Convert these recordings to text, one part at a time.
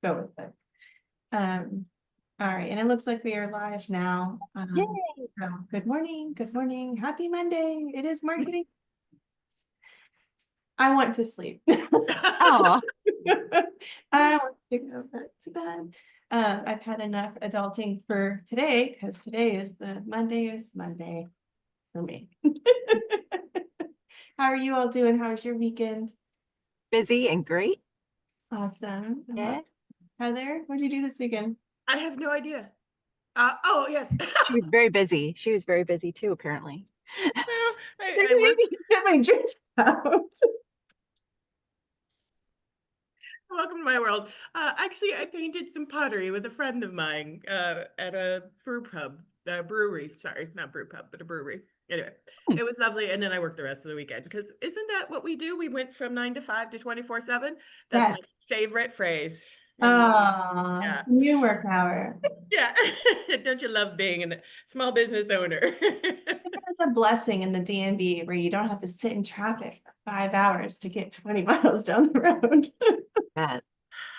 go with it. All right, and it looks like we are live now. Yay. So good morning, happy Monday. It is marketing. I want to sleep. Oh, I want to go back to bed. I've had enough adulting for today because today is Monday for me. How are you all doing? How was your weekend? busy and great. Awesome. Yeah. Heather, what did you do this weekend? I have no idea. Oh, yes. She was very busy. She was very busy too, apparently. No, I worked. Get my drink out. Welcome to my world. Actually, I painted some pottery with a friend of mine at a brewery. Sorry, not brew pub, but a brewery. Anyway, Hmm. it was lovely. And then I worked the rest of the weekend because isn't that what we do? We went from 9 to 5 to 24/7. That's Yes. my favorite phrase. Oh, Yeah. new work hour. Yeah. Don't you love being a small business owner? It's a blessing in the DMV where you don't have to sit in traffic for 5 hours to get 20 miles down the road. That.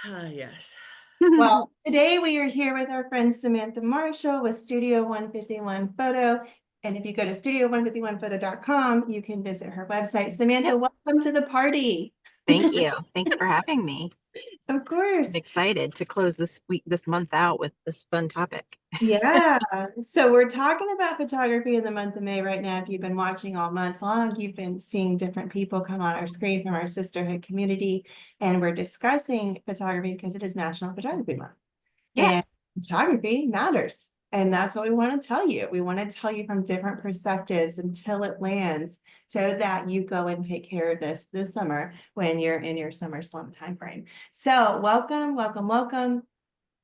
Yes. Well, today we are here with our friend Samantha Marshall with Studio 151 Photo. And if you go to studio151photo.com, you can visit her website. Samantha, Yep. welcome to the party. Thank you. Thanks for having me. Of course. I'm excited to close this month out with this fun topic. Yeah. So we're talking about photography in the month of May right now. If you've been watching all month long, you've been seeing different people come on our screen from our sisterhood community, and we're discussing photography because it is National Photography Month. Yeah. And photography matters. And that's what we want to tell you. We want to tell you from different perspectives until it lands so that you go and take care of this summer when you're in your summer slump time frame. So welcome, welcome, welcome.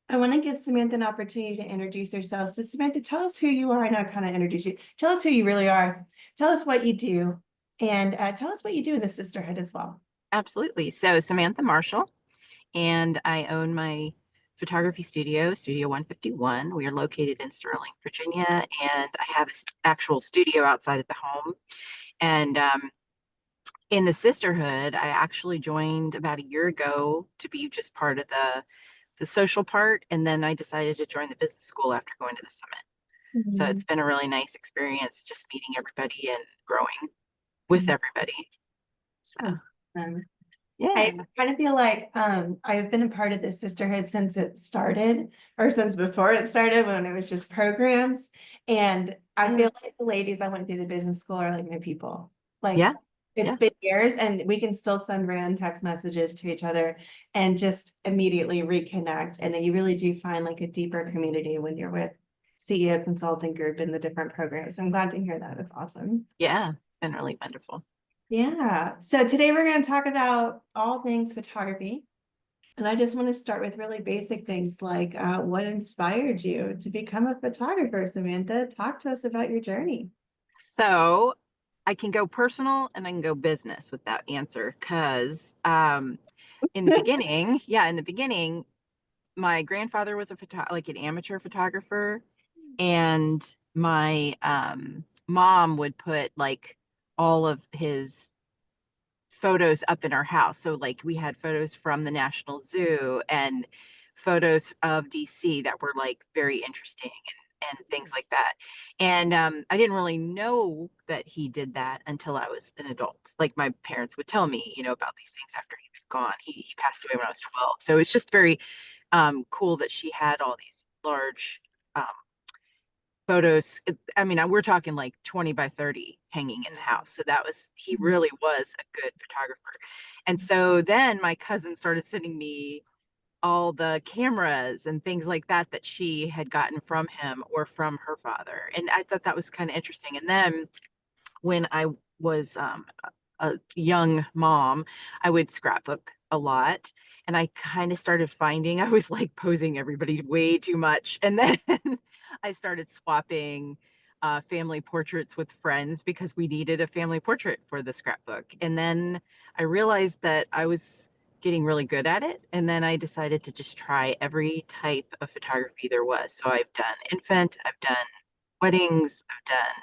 I want to give Samantha an opportunity to introduce herself. So Samantha, tell us who you are. I know I kind of introduced you. Tell us who you really are. Tell us what you do, and tell us what you do in the sisterhood as well. Absolutely. So Samantha Marshall, and I own my photography studio, Studio 151. We are located in Sterling, Virginia, and I have an actual studio outside of the home. And in the sisterhood, I actually joined about a year ago to be just part of the social part, and then I decided to join the business school after going to the summit. So it's been a really nice experience just meeting everybody and growing with everybody. So yeah. I kind of feel like I've been a part of this sisterhood since it started, or since before it started when it was just programs. And I feel like the ladies I went through the business school are like my people. Like Yeah. it's Yeah. been years, and we can still send random text messages to each other and just immediately reconnect. And then you really do find like a deeper community when you're with CEO Consulting Group in the different programs. I'm glad to hear that. It's awesome. Yeah. It's been really wonderful. Yeah. So today we're going to talk about all things photography. And I just want to start with really basic things like what inspired you to become a photographer, Samantha? Talk to us about your journey. So I can go personal and I can go business with that answer because in the beginning, my grandfather was like an amateur photographer, and my mom would put like all of his photos up in our house. So like we had photos from the National Zoo and photos of DC that were like very interesting and things like that. And I didn't really know that he did that until I was an adult. Like my parents would tell me, about these things after he was gone. He passed away when I was 12. So it's just very cool that she had all these large um, photos. I mean, we're talking like 20 by 30 hanging in the house. So he really was a good photographer. And so then my cousin started sending me all the cameras and things like that she had gotten from him or from her father. And I thought that was kind of interesting. And then when I was a young mom, I would scrapbook a lot. And I kind of started finding I was like posing everybody way too much. And then I started swapping family portraits with friends because we needed a family portrait for the scrapbook. And then I realized that I was getting really good at it. And then I decided to just try every type of photography there was. So I've done infant, I've done weddings, I've done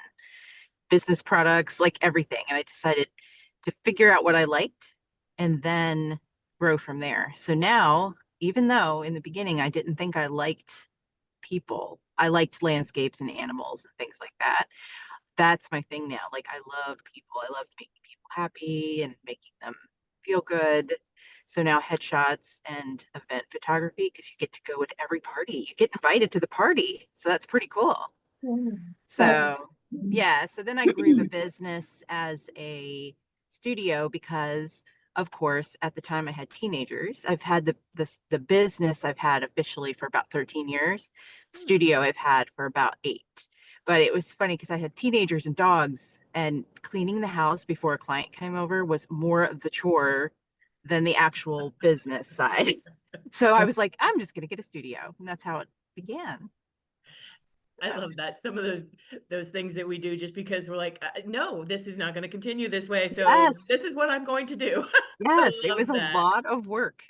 business products, like everything. And I decided to figure out what I liked and then grow from there. So now even though in the beginning I didn't think I liked people, I liked landscapes and animals and things like that. That's my thing now. Like I love people. I love making people happy and making them feel good. So now headshots and event photography, because you get to go to every party. You get invited to the party. So that's pretty cool. That's So yeah, so then I grew the business as a studio because of course at the time I had teenagers. I've had the business I've had officially for about 13 years. Studio I've had for about 8. But it was funny because I had teenagers and dogs, and cleaning the house before a client came over was more of the chore than the actual business side. So I was like, I'm just gonna get a studio. And that's how it began. I So, love that. Some of those things that we do just because we're like, no, this is not going to continue this way. So yes. this is what I'm going to do. Yes, I it was love a that. lot of work.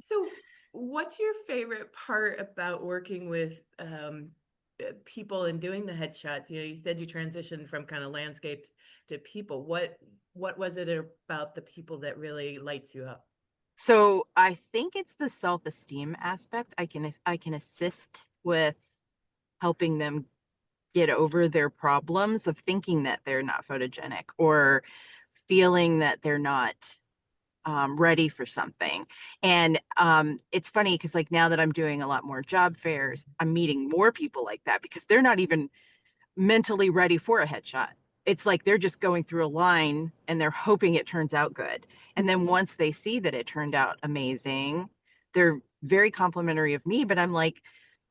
So what's your favorite part about working with people and doing the headshots? You know, you said you transitioned from kind of landscapes to people. What was it about the people that really lights you up? So I think it's the self-esteem aspect. I can assist with helping them get over their problems of thinking that they're not photogenic or feeling that they're not ready for something. And it's funny because like now that I'm doing a lot more job fairs, I'm meeting more people like that because they're not even mentally ready for a headshot. It's like they're just going through a line and they're hoping it turns out good. And then once they see that it turned out amazing, they're very complimentary of me, but I'm like,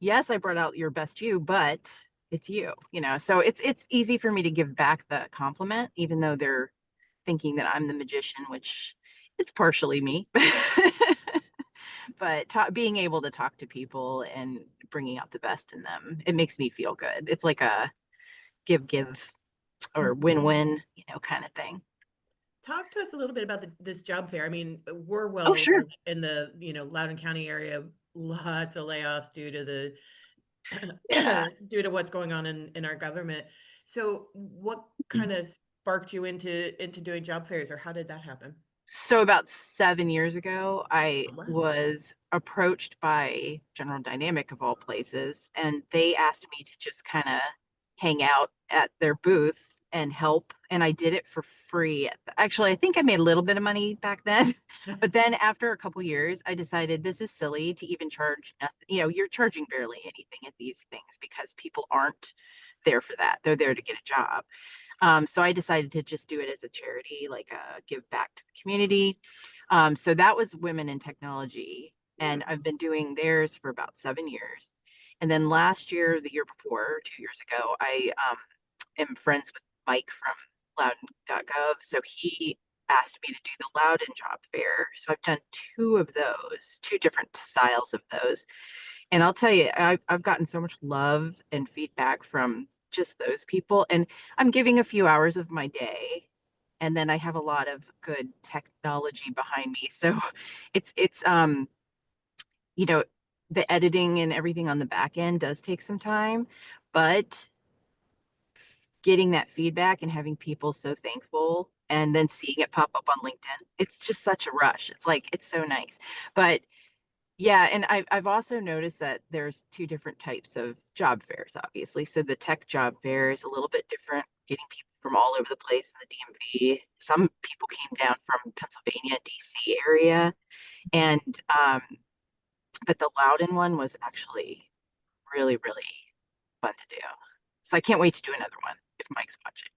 yes, I brought out your best you, but it's you, you know. So it's easy for me to give back the compliment even though they're thinking that I'm the magician, which it's partially me. But being able to talk to people and bringing out the best in them, it makes me feel good. It's like a give or win-win, you know, kind of thing. Talk to us a little bit about this job fair. I mean, we're Oh, well sure. aware in the, Loudoun County area, lots of layoffs due to Yeah. due to what's going on in our government. So what kind of sparked you into doing job fairs, or how did that happen? So about 7 years ago, I Oh, wow. was approached by General Dynamic of all places, and they asked me to just kind of hang out at their booth and help. And I did it for free. Actually, I think I made a little bit of money back then. But then after a couple years, I decided this is silly to even charge nothing. You know, you're charging barely anything at these things because people aren't there for that. They're there to get a job. So I decided to just do it as a charity, like give back to the community. So that was Women in Technology, and I've been doing theirs for about 7 years. And then last year, the year before, 2 years ago, I am friends with Mike from Loudon.gov. So he asked me to do the Loudon job fair. So I've done two of those, two different styles of those. And I'll tell you, I've gotten so much love and feedback from just those people. And I'm giving a few hours of my day. And then I have a lot of good technology behind me. So it's you know, the editing and everything on the back end does take some time, but getting that feedback and having people so thankful and then seeing it pop up on LinkedIn, it's just such a rush. It's like, it's so nice. But yeah, and I've also noticed that there's two different types of job fairs, obviously. So the tech job fair is a little bit different, getting people from all over the place in the DMV. Some people came down from Pennsylvania, DC area, and but the Loudon one was actually really, really fun to do. So I can't wait to do another one if Mike's watching.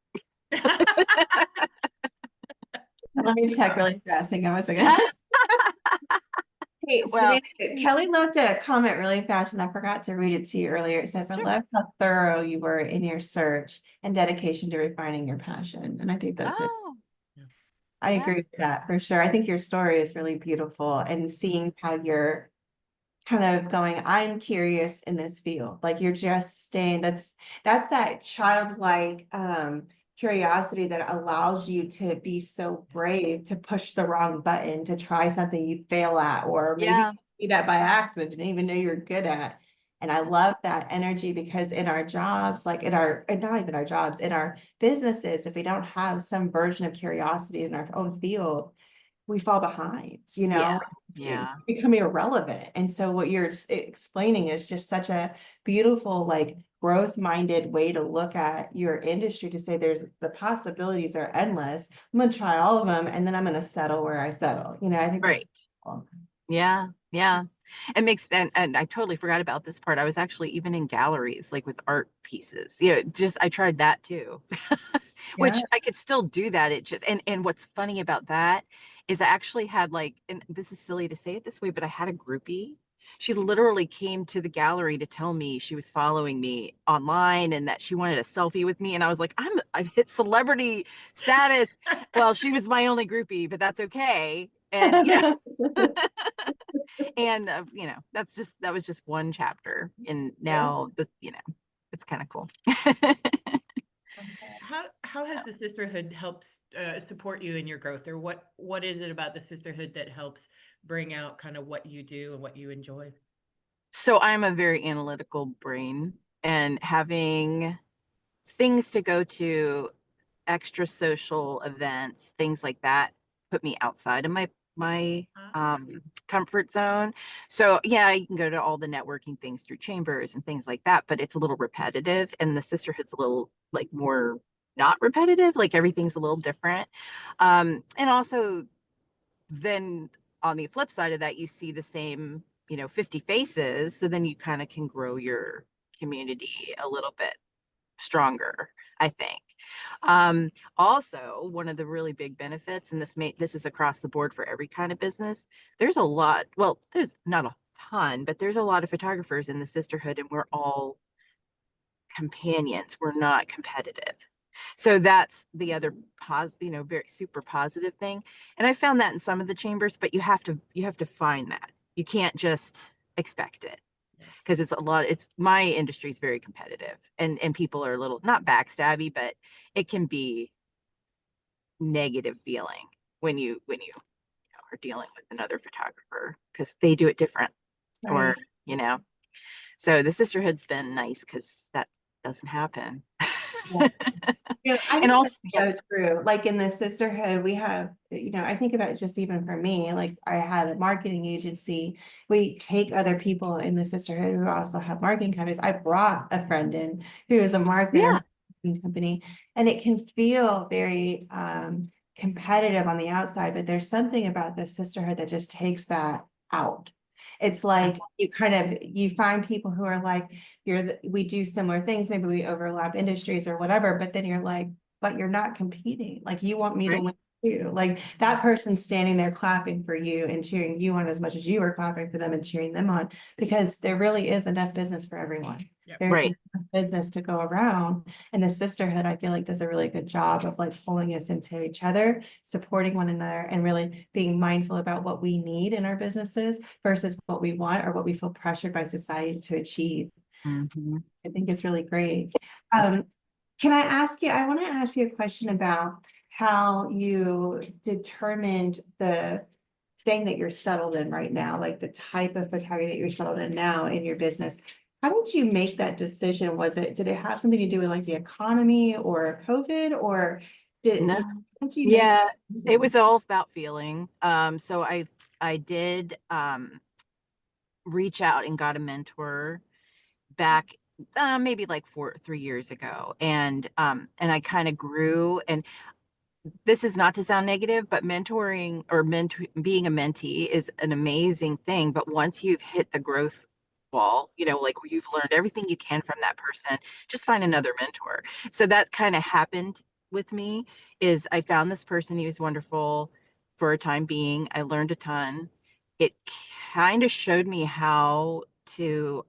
Let me check really fast. Hang on a second. Hey, Well, Samantha, Kelly left a comment really fast and I forgot to read it to you earlier. It says, I sure. love how thorough you were in your search and dedication to refining your passion. And I think that's it. Oh, I yeah. agree with that for sure. I think your story is really beautiful and seeing how you're kind of going, I'm curious in this field. Like you're just staying, that's that childlike curiosity that allows you to be so brave to push the wrong button, to try something you fail at, or maybe Yeah. you do that by accident, you didn't even know you're good at. And I love that energy because in our jobs, like in our, and not even our jobs, in our businesses, if we don't have some version of curiosity in our own field, we fall behind, Yeah. It's Yeah. becoming irrelevant. And so what you're explaining is just such a beautiful, like growth minded way to look at your industry, to say the possibilities are endless. I'm gonna try all of them and then I'm gonna settle where I settle. I think that's Right. Yeah. Yeah. It makes, and I totally forgot about this part. I was actually even in galleries, like with art pieces. Just I tried that too. yeah. Which I could still do that. It just, and what's funny about that is I actually had like, and this is silly to say it this way, but I had a groupie. She literally came to the gallery to tell me she was following me online and that she wanted a selfie with me. And I was like, I've hit celebrity status. Well, she was my only groupie, but that's okay. And and that was just one chapter. And Yeah. now it's kind of cool. How has the sisterhood helped support you in your growth, or what is it about the sisterhood that helps bring out kind of what you do and what you enjoy? So I'm a very analytical brain, and having things to go to, extra social events, things like that, put me outside of my Ah, comfort zone. So yeah, you can go to all the networking things through chambers and things like that, but it's a little repetitive, and the sisterhood's a little like more not repetitive, like everything's a little different. And also then on the flip side of that, you see the same 50 faces, so then you kind of can grow your community a little bit stronger, I think. Also, one of the really big benefits, and this is across the board for every kind of business, there's a lot, well, there's not a ton, but there's a lot of photographers in the sisterhood, and we're all companions. We're not competitive. So that's the other very super positive thing. And I found that in some of the chambers, but you have to find that. You can't just expect it, yes. because it's my industry is very competitive, and people are a little not backstabby, but it can be negative feeling when you are dealing with another photographer, because they do it different, or Right. you know so the sisterhood's been nice because that doesn't happen. Yeah. Yeah, I And think also, that's so true. Like in the sisterhood, we have, I think about it just even for me, like I had a marketing agency. We take other people in the sisterhood who also have marketing companies. I brought a friend in who is a marketer yeah, marketing company, and it can feel very competitive on the outside, but there's something about the sisterhood that just takes that out. It's like you find people who are like, we do similar things, maybe we overlap industries or whatever, but then you're like, but you're not competing. Like you want me to right, win too. Like that person's standing there clapping for you and cheering you on as much as you are clapping for them and cheering them on, because there really is enough business for everyone. Yep. There's right. enough business to go around. And the sisterhood, I feel like, does a really good job of like pulling us into each other, supporting one another, and really being mindful about what we need in our businesses versus what we want or what we feel pressured by society to achieve. Mhm. I think it's really great. That's Can I want to ask you a question about how you determined the thing that you're settled in right now, like the type of photography that you're settled in now in your business. How did you make that decision? Did it have something to do with like the economy or COVID, or no, how did you make yeah, it that was all about feeling. So I did reach out and got a mentor back maybe like 3 years ago, and I kind of grew. And this is not to sound negative, but mentoring or being a mentee is an amazing thing. But once you've hit the growth wall, like you've learned everything you can from that person, just find another mentor. So that kind of happened with me. Is I found this person, he was wonderful for a time being. I learned a ton. It kind of showed me how to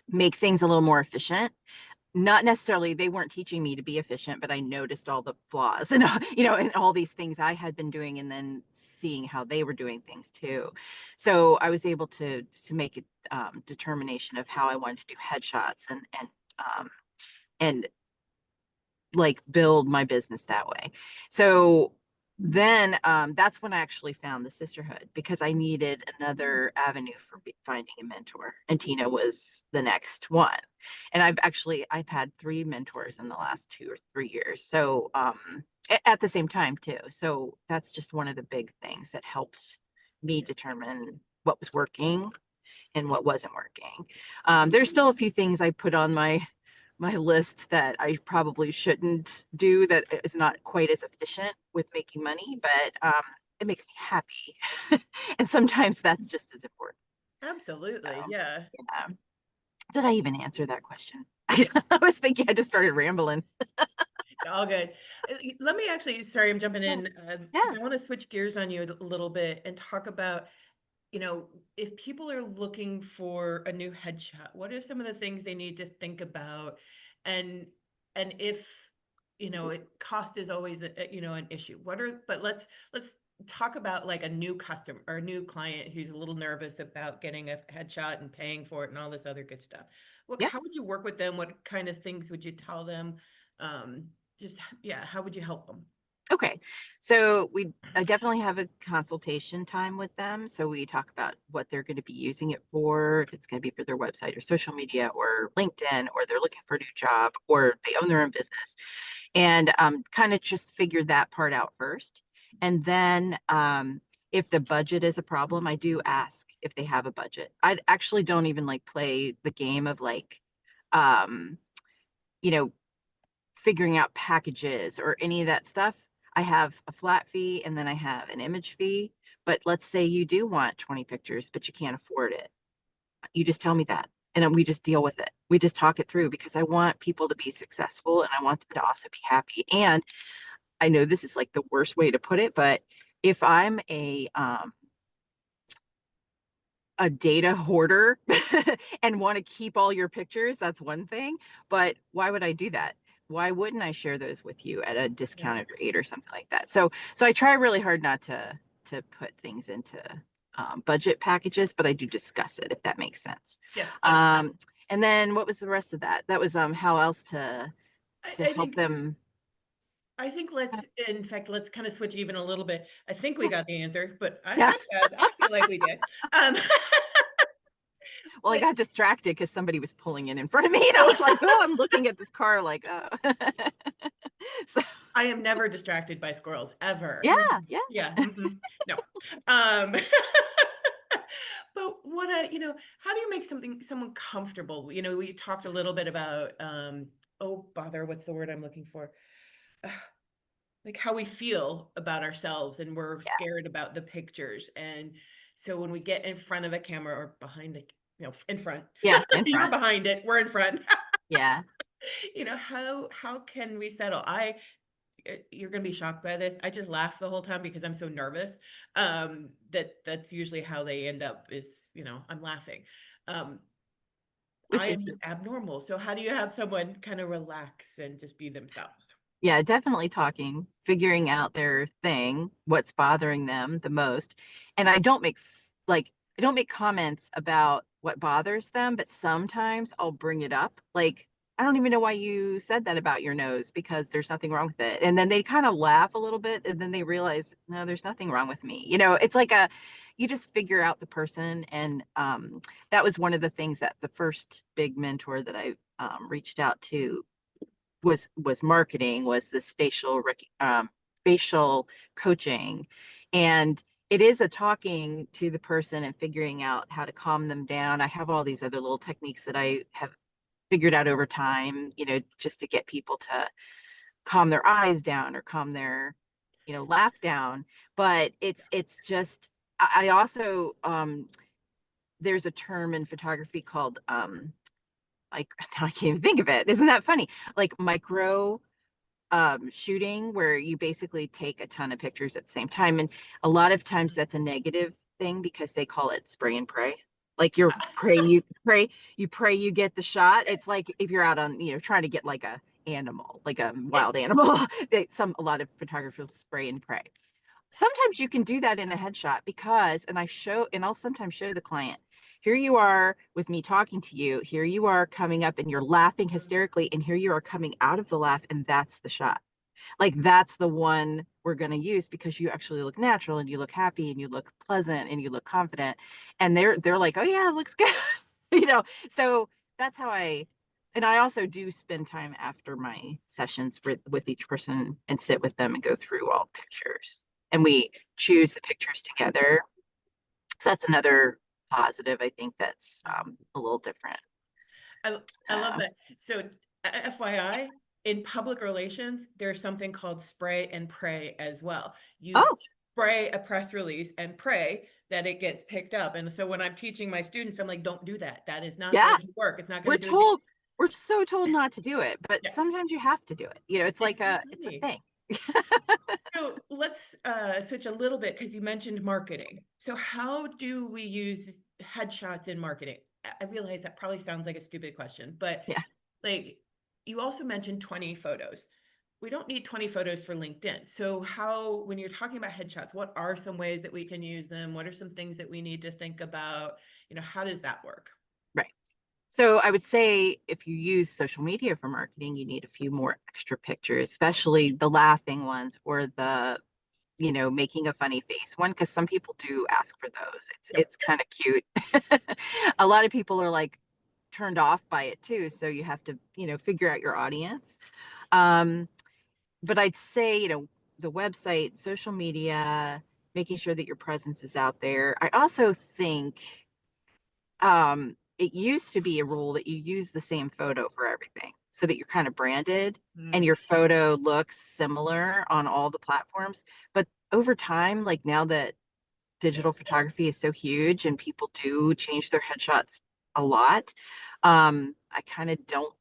make things a little more efficient. Not necessarily, they weren't teaching me to be efficient, but I noticed all the flaws and and all these things I had been doing, and then seeing how they were doing things too. So I was able to make a determination of how I wanted to do headshots, and like build my business that way. So then that's when I actually found the sisterhood, because I needed another avenue for finding a mentor, and Tina was the next one. And I've had 3 mentors in the last 2 or 3 years, so at the same time too. So that's just one of the big things that helped me determine what was working and what wasn't working. There's still a few things I put on my list that I probably shouldn't do, that is not quite as efficient with making money, but it makes me happy. And sometimes that's just as important. Absolutely. So, Yeah. yeah. Did I even answer that question? I was thinking I just started rambling. All good. Let me actually, sorry, I'm jumping Yeah. in because Yeah. I want to switch gears on you a little bit and talk about, if people are looking for a new headshot, what are some of the things they need to think about? And if, cost is always an issue. But let's talk about like a new customer or a new client who's a little nervous about getting a headshot and paying for it and all this other good stuff. Yeah. How would you work with them? What kind of things would you tell them? Um, just, yeah, how would you help them? Okay. So I definitely have a consultation time with them. So we talk about what they're going to be using it for, if it's going to be for their website or social media or LinkedIn, or they're looking for a new job, or they own their own business, and kind of just figure that part out first. And then if the budget is a problem, I do ask if they have a budget. I actually don't even like play the game of like, um, you know, figuring out packages or any of that stuff. I have a flat fee and then I have an image fee. But let's say you do want 20 pictures, but you can't afford it. You just tell me that. And then we just deal with it. We just talk it through, because I want people to be successful and I want them to also be happy. And I know this is like the worst way to put it, but if I'm a data hoarder and want to keep all your pictures, that's one thing. But why would I do that? Why wouldn't I share those with you at a Yeah. discounted rate or something like that? So I try really hard not to put things into budget packages, but I do discuss it, if that makes sense. Yes. And then what was the rest of that? That was how else to I help think them. in fact, let's kind of switch even a little bit. I think we got the answer, but Yeah. I feel like we did. Um, Well, I but got distracted because somebody was pulling in front of me, and I was like, oh, I'm looking at this car like, oh. So I am never distracted by squirrels ever. yeah, yeah. Yeah. No. Um, but how do you make someone comfortable? We talked a little bit about, oh, bother, what's the word I'm looking for? Like how we feel about ourselves, and we're Yeah. scared about the pictures. And so when we get in front of a camera or behind it, in front, Yeah, in you're front. behind it, we're in front. Yeah. How can we settle? You're gonna be shocked by this. I just laugh the whole time because I'm so nervous. That's usually how they end up is, I'm laughing. Um, Which I is, am abnormal. So how do you have someone kind of relax and just be themselves? yeah, definitely talking, figuring out their thing, what's bothering them the most. And I don't make comments about what bothers them, but sometimes I'll bring it up. Like, I don't even know why you said that about your nose, because there's nothing wrong with it. And then they kind of laugh a little bit, and then they realize, no, there's nothing wrong with me. It's like you just figure out the person. And that was one of the things that the first big mentor that I reached out to was marketing, was this facial coaching. And it is a talking to the person and figuring out how to calm them down. I have all these other little techniques that I have figured out over time, just to get people to calm their eyes down or calm their, laugh down. But it's just, I also there's a term in photography called like, now I can't even think of it. Isn't that funny? Like micro shooting, where you basically take a ton of pictures at the same time. And a lot of times that's a negative thing, because they call it spray and pray. Like you pray you get the shot. It's like if you're out on, trying to get like a animal, like a wild animal. A lot of photographers spray and pray. Sometimes you can do that in a headshot, because, and I'll sometimes show the client, here you are with me talking to you, here you are coming up and you're laughing hysterically, and here you are coming out of the laugh, and that's the shot. Like, that's the one we're going to use because you actually look natural and you look happy and you look pleasant and you look confident. And they're like, oh yeah, it looks good. So that's how and I also do spend time after my sessions with each person and sit with them and go through all pictures, and we choose the pictures together. So that's another positive. I think that's a little different. I love that. So FYI, in public relations, there's something called spray and pray as well. You Oh, spray a press release and pray that it gets picked up. And so when I'm teaching my students, I'm like, don't do that. That is not yeah. going to work. It's not We're going to do it. we're so told not to do it, but Yeah, sometimes you have to do it. It's like it's a exactly. thing. So let's switch a little bit because you mentioned marketing. So how do we use headshots in marketing? I realize that probably sounds like a stupid question, but Yeah. like you also mentioned 20 photos. We don't need 20 photos for LinkedIn. So how, when you're talking about headshots, what are some ways that we can use them? What are some things that we need to think about? How does that work? Right. So I would say if you use social media for marketing, you need a few more extra pictures, especially the laughing ones or the, making a funny face one, because some people do ask for those. Yep. It's kind of cute. A lot of people are like turned off by it too. So you have to, figure out your audience. But I'd say, the website, social media, making sure that your presence is out there. I also think it used to be a rule that you use the same photo for everything so that you're kind of branded and your photo looks similar on all the platforms. But over time, like now that digital photography is so huge and people do change their headshots a lot, I kind of don't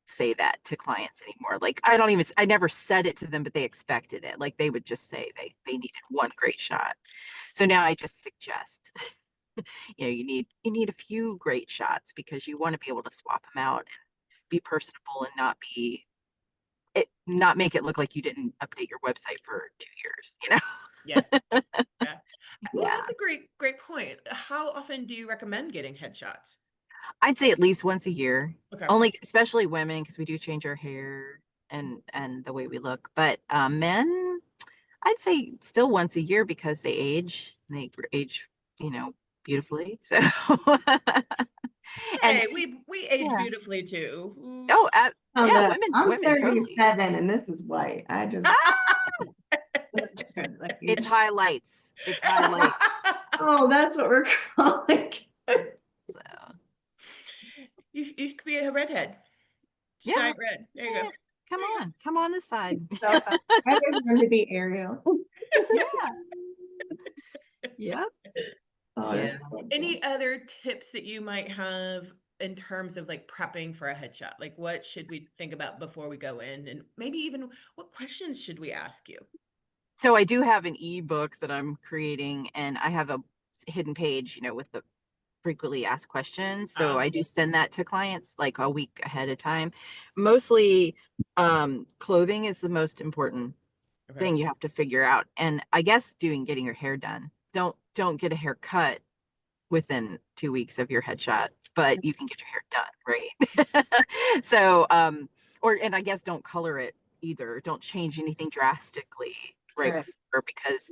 say that to clients anymore. Like I never said it to them, but they expected it. Like they would just say they needed one great shot. So now I just suggest you need a few great shots because you want to be able to swap them out and be personable and not make it look like you didn't update your website for 2 years. Yes. Yeah. Well, Yeah. that's a great point. How often do you recommend getting headshots? I'd say at least once a year. Okay. Only especially women, because we do change our hair and the way we look. But men, I'd say still once a year because they age. They age, beautifully. So and Hey, we age yeah. beautifully too. Oh, Oh, yeah, look, I'm women totally. 37 and this is white. I just. It's highlights. It's highlights. Oh, that's what we're calling it. So, You could be a redhead. Just yeah, dye it red. There you go. come on this side. So fun. I just wanted to be Ariel. Yeah. Yep. Oh, Yeah. that's so Any other tips that you might have in terms of like prepping for a headshot? Like what should we think about before we go in? And maybe even what questions should we ask you? So I do have an ebook that I'm creating, and I have a hidden page, with the frequently asked questions. So I do send that to clients like a week ahead of time. Mostly, clothing is the most important Okay. thing you have to figure out. And I guess getting your hair done. Don't get a haircut within 2 weeks of your headshot, but you can get your hair done, right? So, and I guess don't color it either. Don't change anything drastically right Right. before, because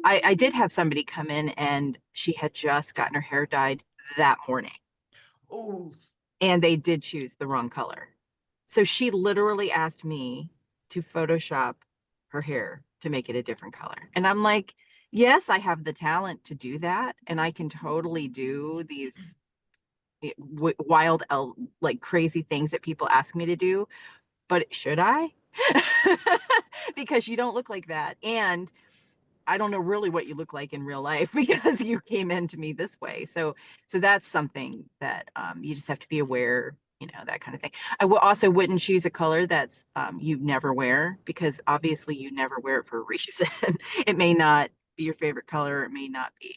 I did have somebody come in and she had just gotten her hair dyed that morning Oh, and they did choose the wrong color. So she literally asked me to Photoshop her hair to make it a different color. And I'm like, yes, I have the talent to do that. And I can totally do these wild, like crazy things that people ask me to do. But should I? Because you don't look like that. And I don't know really what you look like in real life because you came into me this way. So that's something that you just have to be aware, that kind of thing. I also wouldn't choose a color that's you never wear, because obviously you never wear it for a reason. It may not be your favorite color. It may not be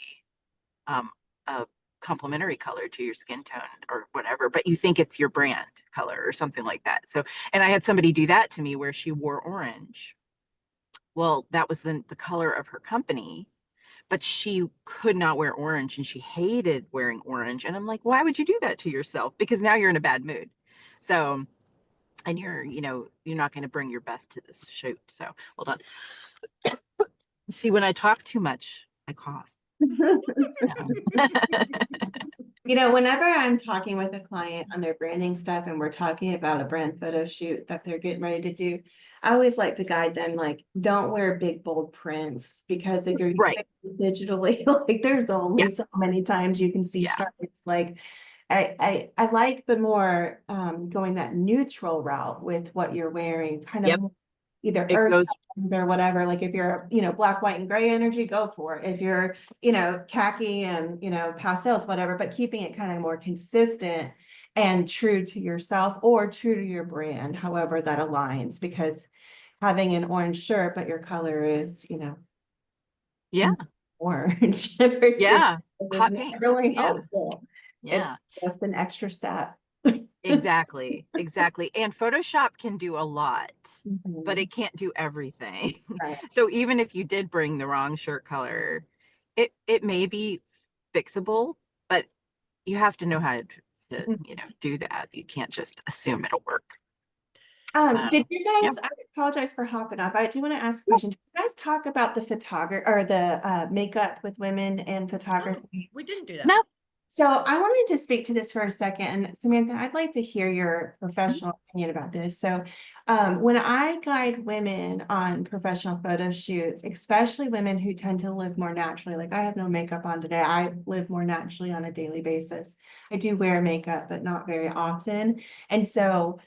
a complementary color to your skin tone or whatever, but you think it's your brand color or something like that. So, and I had somebody do that to me where she wore orange. Well, that was the color of her company, but she could not wear orange and she hated wearing orange. And I'm like, why would you do that to yourself? Because now you're in a bad mood. So, and you're not going to bring your best to this shoot. So, hold on. See, when I talk too much, I cough. So. You know, whenever I'm talking with a client on their branding stuff and we're talking about a brand photo shoot that they're getting ready to do, I always like to guide them, like, don't wear big bold prints because if you're Right. using it digitally, like there's only so many times you can see Yeah. stripes. Like I like the more going that neutral route with what you're wearing, kind Yep. of either It earth goes, tones or whatever. Like if you're, black, white, and gray energy, go for it. If you're, khaki and, pastels, whatever, but keeping it kind of more consistent and true to yourself or true to your brand, however that aligns, because having an orange shirt, but your color is, yeah. orange. for your Yeah. is Hot not pink. really Yeah. helpful. It's Yeah. just an extra step. Exactly. Exactly. And Photoshop can do a lot, but Mhm. it can't do everything. Right. So even if you did bring the wrong shirt color, it may be fixable, but you have to know how to do that. You can't just assume it'll work. So, Did you yeah. guys, I apologize for hopping up. I do want to ask a question. Did you guys talk about the photography or the makeup with women and No, photography? we didn't do that. No. So I wanted to speak to this for a second. And Samantha, I'd like to hear your professional opinion about this. So when I guide women on professional photo shoots, especially women who tend to live more naturally, like I have no makeup on today, I live more naturally on a daily basis. I do wear makeup, but not very often. And so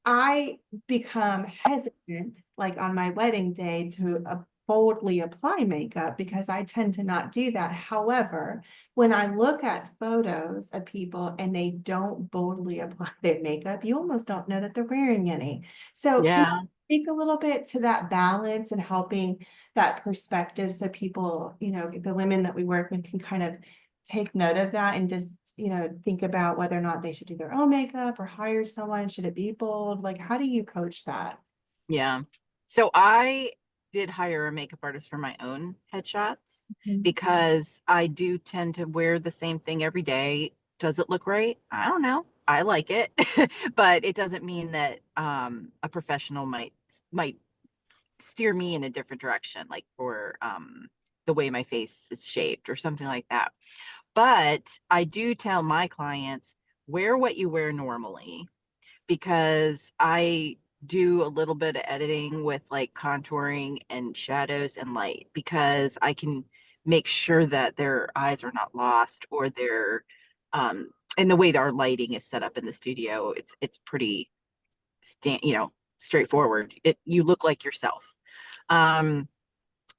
I become hesitant, like on my wedding day, to boldly apply makeup because I tend to not do that. However, when I look at photos of people and they don't boldly apply their makeup, you almost don't know that they're wearing any. So can Yeah. you speak a little bit to that balance and helping that perspective so people, the women that we work with can kind of take note of that and just, think about whether or not they should do their own makeup or hire someone? Should it be bold? Like, how do you coach that? Yeah. So I did hire a makeup artist for my own headshots because I do tend to wear the same thing every day. Does it look right? I don't know. I like it, but it doesn't mean that a professional might steer me in a different direction, like for the way my face is shaped or something like that. But I do tell my clients, wear what you wear normally, because I do a little bit of editing with like contouring and shadows and light, because I can make sure that their eyes are not lost, or they're and the way that our lighting is set up in the studio, it's pretty straightforward. You look like yourself. Um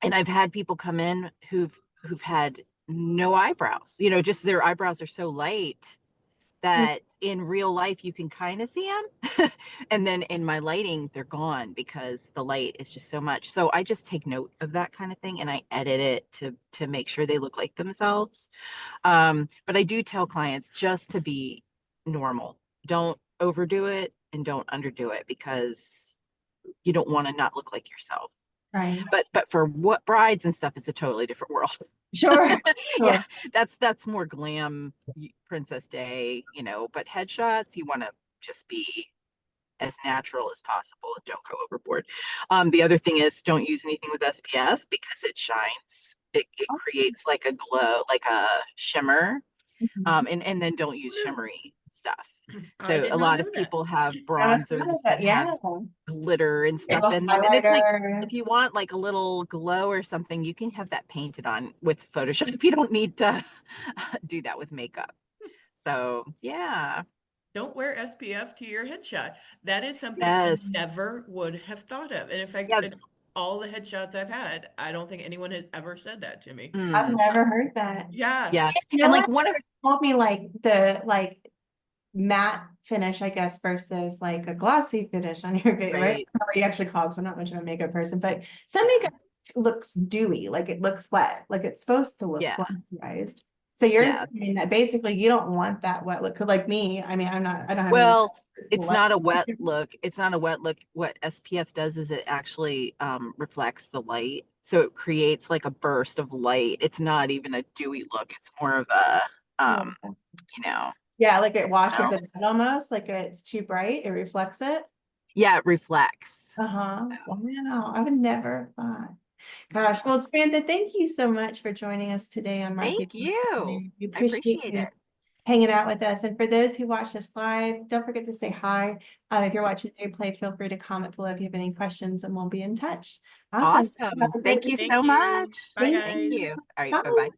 and I've had people come in who've had no eyebrows, just their eyebrows are so light that in real life you can kind of see them. And then in my lighting, they're gone because the light is just so much. So I just take note of that kind of thing and I edit it to make sure they look like themselves. But I do tell clients just to be normal. Don't overdo it and don't underdo it, because you don't want to not look like yourself. Right. But for what brides and stuff is a totally different world. Sure. Yeah, Sure. that's more glam, Princess Day, but headshots, you want to just be as natural as possible and don't go overboard. The other thing is, don't use anything with SPF because it shines. It creates like a glow, like a shimmer. And then don't use shimmery stuff. I So did a not lot know of that. people have I thought of bronzers that, that have yeah. glitter and Like stuff a in them. And it's like, highlighter. if you want like a little glow or something, you can have that painted on with Photoshop. You don't need to do that with makeup. So yeah. Don't wear SPF to your headshot. That is something I Yes. never would have thought of. And in fact, Yeah. in all the headshots I've had, I don't think anyone has ever said that to me. I've Mm, never heard that. Yeah. yeah. No And one like one of, ever told me like the matte finish, I guess, versus like a glossy finish on your face, right? I don't right. know what you actually call it, 'cause I'm not much of a makeup person, but some Yeah. makeup looks dewy, like it looks wet, like it's supposed to look Yeah. moisturized. So you're Yeah. saying that basically you don't want that wet look. 'Cause like me, I mean, I don't have any Well, it's light. not a wet look. It's not a wet look. What SPF does is it actually reflects the light. So it creates like a burst of light. It's not even a dewy look. It's more of a, Yeah. you know, Yeah, like it washes so, it out almost, like it's too bright, it reflects it. yeah, it reflects. Uh-huh. So, Wow, I would never have thought. Gosh, well, Samantha, thank you so much for joining us today on Marketing. Thank you. We I appreciate appreciate you it. hanging out with us. And for those who watch us live, don't forget to say hi. If you're watching the replay, feel free to comment below if you have any questions, and we'll be in touch. Awesome. Have Awesome. a great Thank you week. Thank so you. much. Bye, Thank guys. Thank you. All right. Bye. Bye-bye.